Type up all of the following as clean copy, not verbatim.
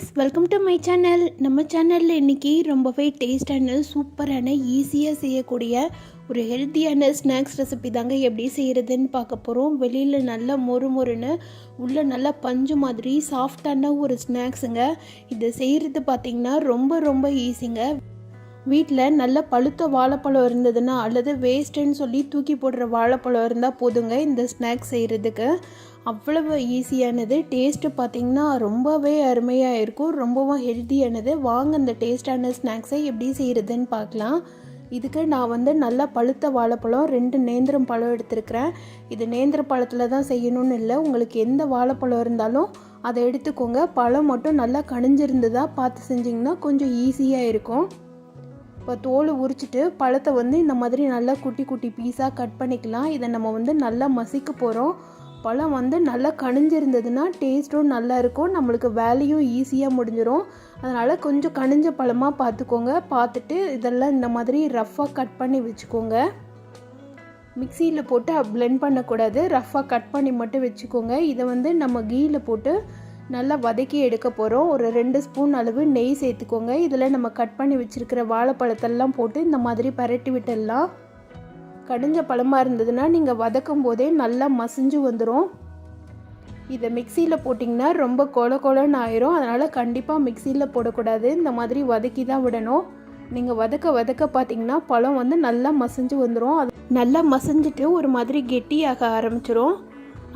Friends, welcome to my channel. நம்ம சேனலில் இன்றைக்கி ரொம்பவே டேஸ்டான சூப்பரான ஈஸியாக செய்யக்கூடிய ஒரு ஹெல்த்தியான ஸ்நாக்ஸ் ரெசிபி தாங்க எப்படி செய்கிறதுன்னு பார்க்க போகிறோம். வெளியில் நல்லா மொறுன்னு உள்ளே நல்லா பஞ்சு மாதிரி சாஃப்டான ஒரு ஸ்நாக்ஸுங்க. இதை செய்கிறது பார்த்திங்கன்னா ரொம்ப ஈஸிங்க. வீட்டில் நல்ல பழுத்த வாழைப்பழம் இருந்ததுன்னா அல்லது வேஸ்ட்டுன்னு சொல்லி தூக்கி போடுற வாழைப்பழம் இருந்தால் போதுங்க இந்த ஸ்நாக்ஸ் செய்கிறதுக்கு. அவ்வளவு ஈஸியானது. டேஸ்ட்டு பார்த்திங்கன்னா ரொம்பவே அருமையாக இருக்கும், ரொம்பவும் ஹெல்த்தியானது. வாங்க இந்த டேஸ்டான ஸ்நாக்ஸை எப்படி செய்கிறதுன்னு பார்க்கலாம். இதுக்கு நான் நல்லா பழுத்த வாழைப்பழம் 2 நேந்திரம் பழம் எடுத்துருக்கிறேன். இது நேந்திர பழத்தில் தான் செய்யணும்னு இல்லை, உங்களுக்கு எந்த வாழைப்பழம் இருந்தாலும் அதை எடுத்துக்கோங்க. பழம் மட்டும் நல்லா கனிஞ்சிருந்ததா பார்த்து செஞ்சிங்கன்னா கொஞ்சம் ஈஸியாக இருக்கும். இப்போ தோலை உரிச்சிட்டு பழத்தை இந்த மாதிரி நல்லா குட்டி பீஸாக கட் பண்ணிக்கலாம். இதை நம்ம நல்லா மசிக்க போகிறோம். பழம் நல்லா கனிஞ்சிருந்ததுன்னா டேஸ்ட்டும் நல்லா இருக்கும், நம்மளுக்கு வேலையும் ஈஸியாக முடிஞ்சிடும். அதனால் கொஞ்சம் கனிஞ்ச பழமாக பார்த்துக்கோங்க. பார்த்துட்டு இதெல்லாம் இந்த மாதிரி ரஃப்பாக கட் பண்ணி வச்சுக்கோங்க. மிக்சியில் போட்டு பிளெண்ட் பண்ணக்கூடாது, ரஃப்பாக கட் பண்ணி மட்டும் வச்சுக்கோங்க. இதை நம்ம கீயில் போட்டு நல்லா வதக்கி எடுக்க போகிறோம். ஒரு 2 ஸ்பூன் அளவு நெய் சேர்த்துக்கோங்க. இதில் நம்ம கட் பண்ணி வச்சுருக்கிற வாழைப்பழத்தெல்லாம் போட்டு இந்த மாதிரி பரட்டி விட்டுடலாம். கடிஞ்ச பழமாக இருந்ததுன்னா நீங்கள் வதக்கும் போதே நல்லா மசிஞ்சு வந்துடும். இதை மிக்சியில் போட்டிங்கன்னா ரொம்ப கொலன்னு ஆயிரும். அதனால் கண்டிப்பாக மிக்சியில் போடக்கூடாது, இந்த மாதிரி வதக்கி தான் விடணும். நீங்கள் வதக்க பார்த்திங்கன்னா பழம் நல்லா மசிஞ்சு வந்துடும். அது நல்லா மசிஞ்சிட்டு ஒரு மாதிரி கெட்டியாக ஆரம்பிச்சிரும்.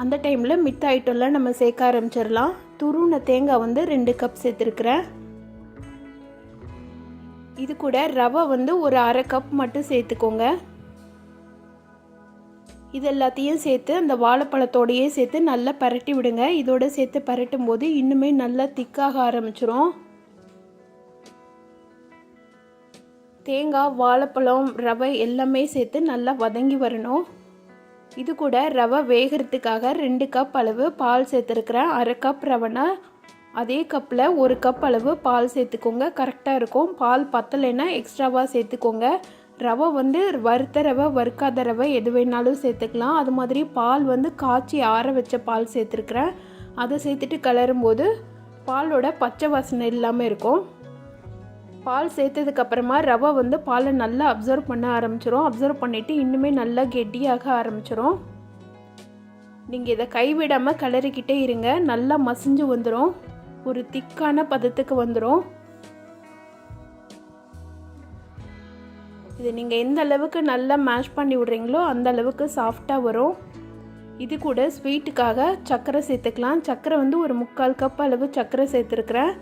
அந்த டைமில் மித்த ஐட்டம்லாம் நம்ம சேர்க்க ஆரம்பிச்சிடலாம். துருவின தேங்காய் 2 கப் சேர்த்துருக்குறேன். இது கூட ரவை ஒரு அரை கப் மட்டும் சேர்த்துக்கோங்க. இது எல்லாத்தையும் சேர்த்து அந்த வாழைப்பழத்தோடையே சேர்த்து நல்லா பரட்டி விடுங்க. இதோட சேர்த்து பரட்டும் போது இன்னுமே நல்லா திக்காக ஆரம்பிச்சிரும். தேங்காய், வாழைப்பழம், ரவை எல்லாமே சேர்த்து நல்லா வதங்கி வரணும். இது கூட ரவை வேகிறதுக்காக 2 கப் அளவு பால் சேர்த்துருக்குறேன். அரை கப் ரவைனா அதே கப்பில் 1 கப் அளவு பால் சேர்த்துக்கோங்க, கரெக்டாக இருக்கும். பால் பத்தலைன்னா எக்ஸ்ட்ராவாக சேர்த்துக்கோங்க. ரவை வறுத்த ரவை, வறுக்காத ரவை எது வேணாலும் சேர்த்துக்கலாம். அது மாதிரி பால் காய்ச்சி ஆற வச்ச பால் சேர்த்துருக்குறேன். அதை சேர்த்துட்டு கிளறும்போது பாலோட பச்சை வாசனை இல்லாமல் இருக்கும். பால் சேர்த்ததுக்கப்புறமா ரவை பாலை நல்லா அப்சர்வ் பண்ண ஆரம்பிச்சிரும். அப்சர்வ் பண்ணிவிட்டு இன்னுமே நல்லா கெட்டியாக ஆரம்பிச்சிரும். நீங்கள் இதை கைவிடாமல் கிளறிக்கிட்டே இருங்க. நல்லா மசிஞ்சு வந்துடும், ஒரு திக்கான பதத்துக்கு வந்துடும். இது நீங்கள் எந்த அளவுக்கு நல்லா மேஷ் பண்ணி விட்றீங்களோ அந்த அளவுக்கு சாஃப்டாக வரும். இது கூட ஸ்வீட்டுக்காக சர்க்கரை சேர்த்துக்கலாம். சர்க்கரை ஒரு 3/4 கப் அளவு சர்க்கரை சேர்த்துருக்குறேன்.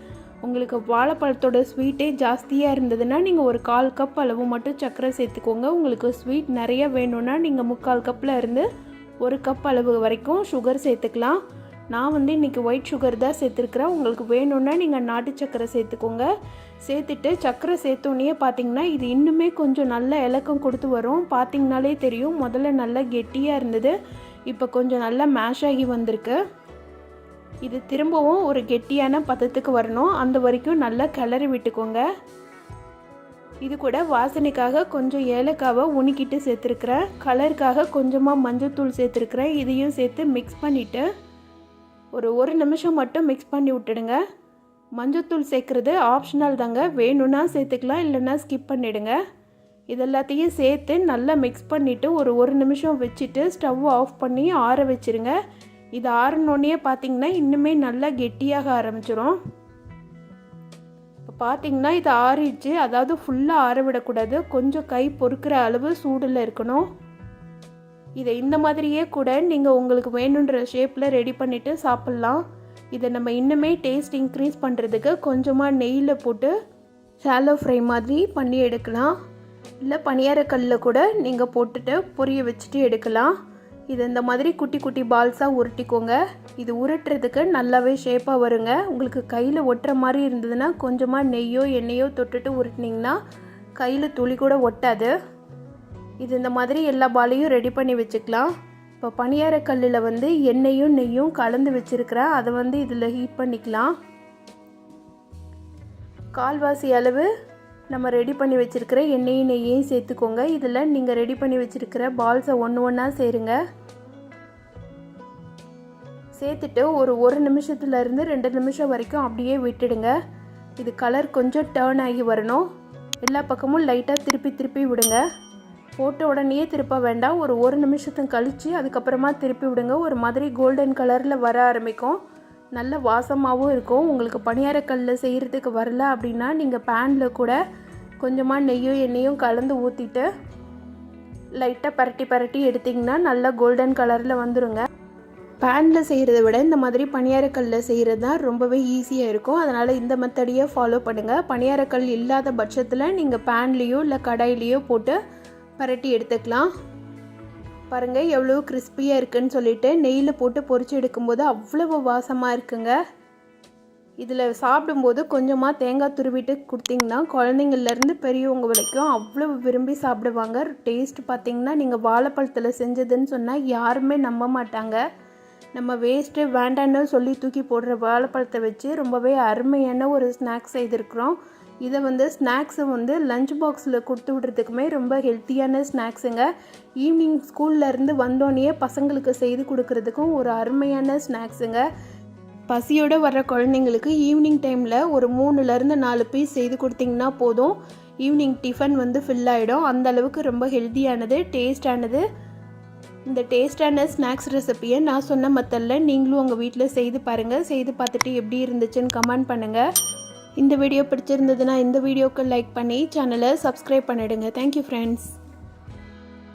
உங்களுக்கு வாழைப்பழத்தோட ஸ்வீட்டே ஜாஸ்தியாக இருந்ததுன்னா நீங்கள் ஒரு 1/4 கப் அளவு மட்டும் சர்க்கரை சேர்த்துக்கோங்க. உங்களுக்கு ஸ்வீட் நிறைய வேணும்னா நீங்கள் 3/4 கப்பில் இருந்து 1 கப் அளவு வரைக்கும் சுகர் சேர்த்துக்கலாம். நான் இன்றைக்கி ஒயிட் சுகர் தான் சேர்த்துருக்குறேன். உங்களுக்கு வேணும்னா நீங்கள் நாட்டு சர்க்கரை சேர்த்துக்கோங்க. சேர்த்துட்டு சர்க்கரை சேர்த்தோன்னே பார்த்திங்கன்னா இது இன்னுமே கொஞ்சம் நல்ல இலக்கம் கொடுத்து வரும். பார்த்திங்கனாலே தெரியும், முதல்ல நல்லா கெட்டியாக இருந்தது, இப்போ கொஞ்சம் நல்லா மேஷ் ஆகி வந்திருக்கு. இது திரும்பவும் ஒரு கெட்டியான பதத்துக்கு வரணும், அந்த வரைக்கும் நல்லா கிளறி விட்டுக்கோங்க. இது கூட வாசனைக்காக கொஞ்சம் ஏலக்காவை உணுக்கிட்டு சேர்த்துருக்குறேன். கலருக்காக கொஞ்சமாக மஞ்சள்தூள் சேர்த்துருக்குறேன். இதையும் சேர்த்து மிக்ஸ் பண்ணிவிட்டு ஒரு நிமிஷம் மட்டும் மிக்ஸ் பண்ணி விட்டுடுங்க. மஞ்சள்தூள் சேர்க்குறது ஆப்ஷனல் தாங்க, வேணும்னா சேர்த்துக்கலாம், இல்லைன்னா ஸ்கிப் பண்ணிவிடுங்க. இதெல்லாத்தையும் சேர்த்து நல்லா மிக்ஸ் பண்ணிவிட்டு ஒரு நிமிஷம் வச்சுட்டு ஸ்டவ் ஆஃப் பண்ணி ஆற வச்சுருங்க. இது ஆறணுன்னே பார்த்திங்கன்னா இன்னுமே நல்லா கெட்டியாக ஆரம்பிச்சிடும். இப்போ பார்த்திங்கன்னா இது ஆறிடுச்சு, அதாவது ஃபுல்லாக ஆற விடக்கூடாது, கொஞ்சம் கை பொறுக்கிற அளவு சூடில் இருக்கணும். இதை இந்த மாதிரியே கூட நீங்கள் உங்களுக்கு வேணுன்ற ஷேப்பில் ரெடி பண்ணிவிட்டு சாப்பிட்லாம். இதை நம்ம இன்னுமே டேஸ்ட் இன்க்ரீஸ் பண்ணுறதுக்கு கொஞ்சமாக நெய்யில் போட்டு ஷாலோ ஃப்ரை மாதிரி பண்ணி எடுக்கலாம். இல்லை பனியாரக்கல்லில் கூட நீங்கள் போட்டுட்டு பொரிய வச்சுட்டு எடுக்கலாம். இது இந்த மாதிரி குட்டி பால்ஸாக உருட்டிக்கோங்க. இது உருட்டுறதுக்கு நல்லாவே ஷேப்பாக வருங்க. உங்களுக்கு கையில் ஒட்டுற மாதிரி இருந்ததுன்னா கொஞ்சமாக நெய்யோ எண்ணெயோ தொட்டுட்டு உருட்டினீங்கன்னா கையில் துளி கூட ஒட்டாது. இது இந்த மாதிரி எல்லா பாலையும் ரெடி பண்ணி வச்சுக்கலாம். இப்போ பனியாரக்கல்லில் எண்ணெயும் நெய்யும் கலந்து வச்சுருக்கிறேன். அதை இதில் ஹீட் பண்ணிக்கலாம். கால்வாசி அளவு நம்ம ரெடி பண்ணி வச்சுருக்கிற எண்ணெயும் நெய்யையும் சேர்த்துக்கோங்க. இதில் நீங்கள் ரெடி பண்ணி வச்சுருக்கிற பால்ஸை ஒன்று ஒன்றா சேருங்க. சேர்த்துட்டு ஒரு நிமிஷத்துலேருந்து 2 நிமிஷம் வரைக்கும் அப்படியே விட்டுடுங்க. இது கலர் கொஞ்சம் டேர்ன் ஆகி வரணும். எல்லா பக்கமும் லைட்டாக திருப்பி விடுங்க. போட்ட உடனேயே திருப்ப வேண்டாம். ஒரு நிமிஷத்துக்கு கழித்து அதுக்கப்புறமா திருப்பி விடுங்க. ஒரு மாதிரி கோல்டன் கலரில் வர ஆரம்பிக்கும். நல்ல வாசமாகவும் இருக்கும். உங்களுக்கு பணியாரக்கல்லில் செய்கிறதுக்கு வரல அப்படின்னா நீங்கள் பேனில் கூட கொஞ்சமாக நெய்யும் எண்ணெயும் கலந்து ஊற்றிட்டு லைட்டாக பரட்டி எடுத்திங்கன்னா நல்லா கோல்டன் கலரில் வந்துடுங்க. பேனில் செய்கிறத விட இந்த மாதிரி பணியாரக்கல்லில் செய்கிறது தான் ரொம்பவே ஈஸியாக இருக்கும். அதனால் இந்த மெத்தடையே ஃபாலோ பண்ணுங்கள். பணியாரக்கல் இல்லாத பட்சத்தில் நீங்கள் பேன்லேயோ இல்லை கடாயிலையோ போட்டு பரட்டி எடுத்துக்கலாம். பாருங்கள் எவ்வளோ கிறிஸ்பியாக இருக்குதுன்னு சொல்லிட்டு நெய்யில் போட்டு பொரித்து எடுக்கும்போது அவ்வளவு வாசமாக இருக்குங்க. இதில் சாப்பிடும்போது கொஞ்சமாக தேங்காய் துருவிட்டு கொடுத்திங்கன்னா குழந்தைங்கள்லேருந்து பெரியவங்க வரைக்கும் அவ்வளவு விரும்பி சாப்பிடுவாங்க. டேஸ்ட் பார்த்திங்கன்னா நீங்கள் வாழைப்பழத்தில் செஞ்சதுன்னு சொன்னால் யாருமே நம்ப மாட்டாங்க. நம்ம வேஸ்ட்டு வேண்டான்னு சொல்லி தூக்கி போடுற வாழைப்பழத்தை வச்சு ரொம்பவே அருமையான ஒரு ஸ்நாக்ஸ் செய்திருக்கிறோம். இதை ஸ்நாக்ஸை லஞ்ச் பாக்ஸில் கொடுத்து விடுறதுக்குமே ரொம்ப ஹெல்த்தியான ஸ்நாக்ஸுங்க. ஈவினிங் ஸ்கூல்லேருந்து வந்தோடனே பசங்களுக்கு செய்து கொடுக்கறதுக்கும் ஒரு அருமையான ஸ்நாக்ஸுங்க. பசியோடு வர்ற குழந்தைங்களுக்கு ஈவினிங் டைமில் ஒரு 3லேருந்து 4 பீஸ் செய்து கொடுத்திங்கன்னா போதும். ஈவினிங் டிஃபன் ஃபில் ஆகிடும். அந்த அளவுக்கு ரொம்ப ஹெல்த்தியானது, டேஸ்டானது. இந்த டேஸ்டான ஸ்நாக்ஸ் ரெசிப்பியை நான் சொன்ன மெத்தடில் நீங்களும் உங்கள் வீட்டில் செய்து பாருங்கள். செய்து பார்த்துட்டு எப்படி இருந்துச்சுன்னு கமெண்ட் பண்ணுங்கள். இந்த வீடியோ பிடிச்சிருந்ததுன்னா இந்த வீடியோக்கு லைக் பண்ணி சேனலை சப்ஸ்கிரைப் பண்ணிவிடுங்க. Thank you friends.